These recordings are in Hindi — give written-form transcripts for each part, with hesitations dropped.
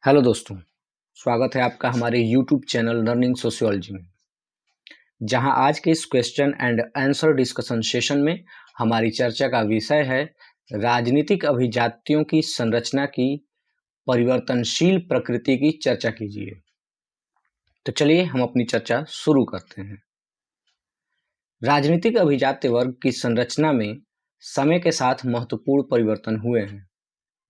हेलो दोस्तों, स्वागत है आपका हमारे यूट्यूब चैनल लर्निंग सोशियोलॉजी में। जहां आज के इस question and answer discussion session में हमारी चर्चा का विषय है राजनीतिक अभिजातियों की संरचना की परिवर्तनशील प्रकृति की चर्चा कीजिए। तो चलिए हम अपनी चर्चा शुरू करते हैं। राजनीतिक अभिजात्य वर्ग की संरचना में समय के साथ महत्वपूर्ण परिवर्तन हुए हैं,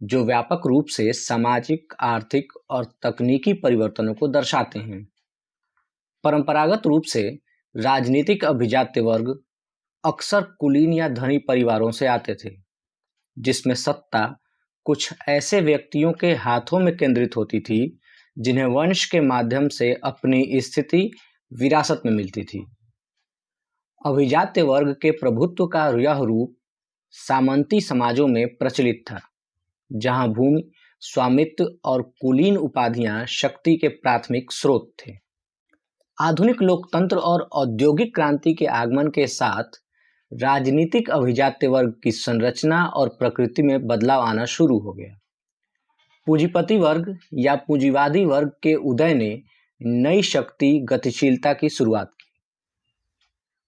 जो व्यापक रूप से सामाजिक, आर्थिक और तकनीकी परिवर्तनों को दर्शाते हैं। परंपरागत रूप से राजनीतिक अभिजात्य वर्ग अक्सर कुलीन या धनी परिवारों से आते थे, जिसमें सत्ता कुछ ऐसे व्यक्तियों के हाथों में केंद्रित होती थी जिन्हें वंश के माध्यम से अपनी स्थिति विरासत में मिलती थी। अभिजात्य वर्ग के प्रभुत्व का यह रूप सामंती समाजों में प्रचलित था, जहां भूमि, स्वामित्व और कुलीन उपाधियां शक्ति के प्राथमिक स्रोत थे। आधुनिक लोकतंत्र और औद्योगिक क्रांति के आगमन के साथ राजनीतिक अभिजात्य वर्ग की संरचना और प्रकृति में बदलाव आना शुरू हो गया। पूंजीपति वर्ग या पूंजीवादी वर्ग के उदय ने नई शक्ति गतिशीलता की शुरुआत की।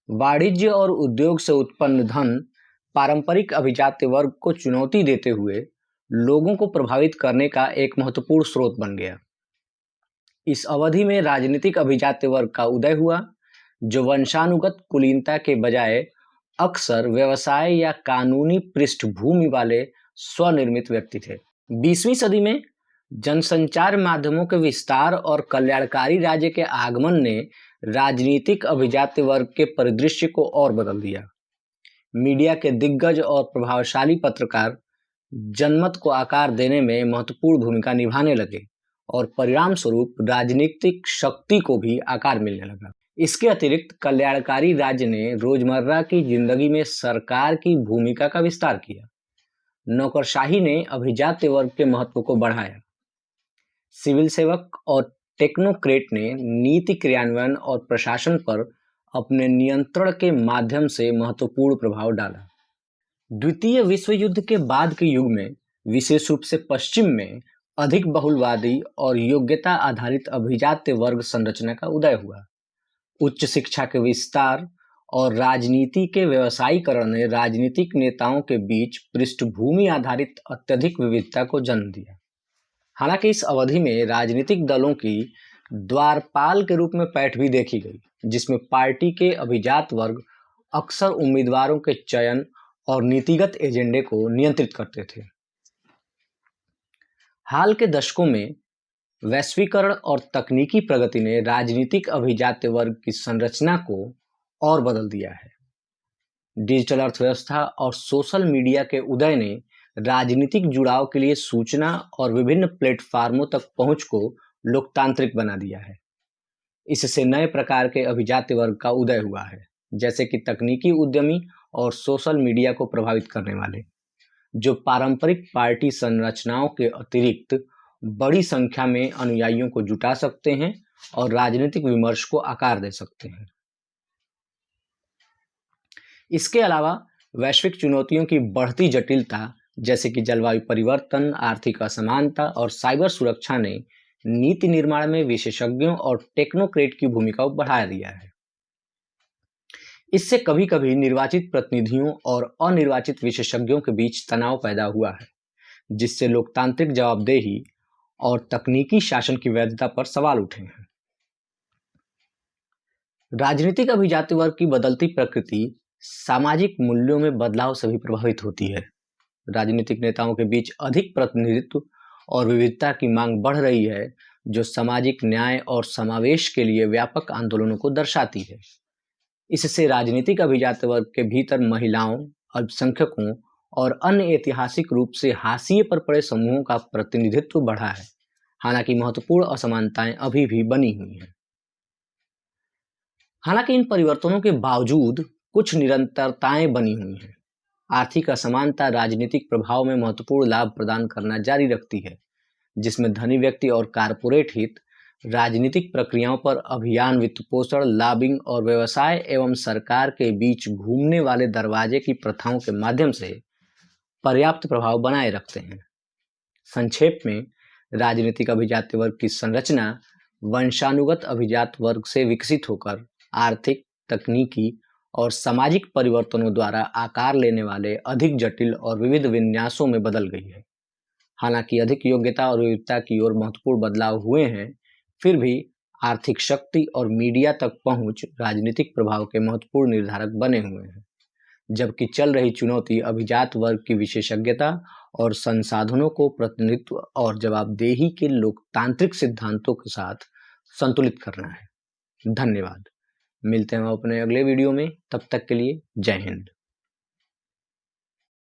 वाणिज्य और उद्योग से उत्पन्न धन पारंपरिक अभिजात्य वर्ग को चुनौती देते हुए लोगों को प्रभावित करने का एक महत्वपूर्ण स्रोत बन गया। इस अवधि में राजनीतिक अभिजात्य वर्ग का उदय हुआ, जो वंशानुगत कुलीनता के बजाय अक्सर व्यवसाय या कानूनी पृष्ठभूमि वाले स्वनिर्मित व्यक्ति थे। 20वीं सदी में जनसंचार माध्यमों के विस्तार और कल्याणकारी राज्य के आगमन ने राजनीतिक अभिजात्य वर्ग के परिदृश्य को और बदल दिया। मीडिया के दिग्गज और प्रभावशाली पत्रकार जनमत को आकार देने में महत्वपूर्ण भूमिका निभाने लगे और परिणाम स्वरूप राजनीतिक शक्ति को भी आकार मिलने लगा। इसके अतिरिक्त कल्याणकारी राज्य ने रोजमर्रा की जिंदगी में सरकार की भूमिका का विस्तार किया। नौकरशाही ने अभिजात्य वर्ग के महत्व को बढ़ाया। सिविल सेवक और टेक्नोक्रेट ने नीति क्रियान्वयन और प्रशासन पर अपने नियंत्रण के माध्यम से महत्वपूर्ण प्रभाव डाला। द्वितीय विश्व युद्ध के बाद के युग में विशेष रूप से पश्चिम में अधिक बहुलवादी और योग्यता आधारित अभिजात्य वर्ग संरचना का उदय हुआ। उच्च शिक्षा के विस्तार और राजनीति के व्यवसायीकरण ने राजनीतिक नेताओं के बीच पृष्ठभूमि आधारित अत्यधिक विविधता को जन्म दिया। हालांकि इस अवधि में राजनीतिक दलों की द्वारपाल के रूप में पैठ भी देखी गई, जिसमें पार्टी के अभिजात वर्ग अक्सर उम्मीदवारों के चयन और नीतिगत एजेंडे को नियंत्रित करते थे। हाल के दशकों में वैश्वीकरण और तकनीकी प्रगति ने राजनीतिक अभिजात्य वर्ग की संरचना को और बदल दिया है। डिजिटल अर्थव्यवस्था और सोशल मीडिया के उदय ने राजनीतिक जुड़ाव के लिए सूचना और विभिन्न प्लेटफार्मों तक पहुंच को लोकतांत्रिक बना दिया है। इससे नए प्रकार के अभिजात्य वर्ग का उदय हुआ है, जैसे कि तकनीकी उद्यमी और सोशल मीडिया को प्रभावित करने वाले, जो पारंपरिक पार्टी संरचनाओं के अतिरिक्त बड़ी संख्या में अनुयायियों को जुटा सकते हैं और राजनीतिक विमर्श को आकार दे सकते हैं। इसके अलावा वैश्विक चुनौतियों की बढ़ती जटिलता, जैसे कि जलवायु परिवर्तन, आर्थिक असमानता और साइबर सुरक्षा ने नीति निर्माण में विशेषज्ञों और टेक्नोक्रेट की भूमिका को बढ़ा दिया है। इससे कभी कभी निर्वाचित प्रतिनिधियों और अनिर्वाचित विशेषज्ञों के बीच तनाव पैदा हुआ है, जिससे लोकतांत्रिक जवाबदेही और तकनीकी शासन की वैधता पर सवाल उठे हैं। राजनीतिक अभिजात्य वर्ग की बदलती प्रकृति सामाजिक मूल्यों में बदलाव से भी प्रभावित होती है। राजनीतिक नेताओं के बीच अधिक प्रतिनिधित्व और विविधता की मांग बढ़ रही है, जो सामाजिक न्याय और समावेश के लिए व्यापक आंदोलनों को दर्शाती है। इससे राजनीतिक अभिजात्य वर्ग के भीतर महिलाओं, अल्पसंख्यकों और अन्य ऐतिहासिक रूप से हाशिए पर पड़े समूहों का प्रतिनिधित्व बढ़ा है। हालांकि महत्वपूर्ण असमानताएं अभी भी बनी हुई हैं। हालांकि इन परिवर्तनों के बावजूद कुछ निरंतरताएं बनी हुई हैं। आर्थिक असमानता राजनीतिक प्रभाव में महत्वपूर्ण लाभ प्रदान करना जारी रखती है, जिसमें धनी व्यक्ति और कारपोरेट हित राजनीतिक प्रक्रियाओं पर अभियान, वित्तपोषण, लॉबिंग और व्यवसाय एवं सरकार के बीच घूमने वाले दरवाजे की प्रथाओं के माध्यम से पर्याप्त प्रभाव बनाए रखते हैं। संक्षेप में राजनीतिक अभिजात वर्ग की संरचना वंशानुगत अभिजात वर्ग से विकसित होकर आर्थिक, तकनीकी और सामाजिक परिवर्तनों द्वारा आकार लेने वाले अधिक जटिल और विविध विन्यासों में बदल गई है। हालांकि अधिक योग्यता और विविधता की ओर महत्वपूर्ण बदलाव हुए हैं, फिर भी आर्थिक शक्ति और मीडिया तक पहुंच राजनीतिक प्रभाव के महत्वपूर्ण निर्धारक बने हुए हैं, जबकि चल रही चुनौती अभिजात वर्ग की विशेषज्ञता और संसाधनों को प्रतिनिधित्व और जवाबदेही के लोकतांत्रिक सिद्धांतों के साथ संतुलित करना है। धन्यवाद। मिलते हैं हम अपने अगले वीडियो में, तब तक के लिए जय हिंद।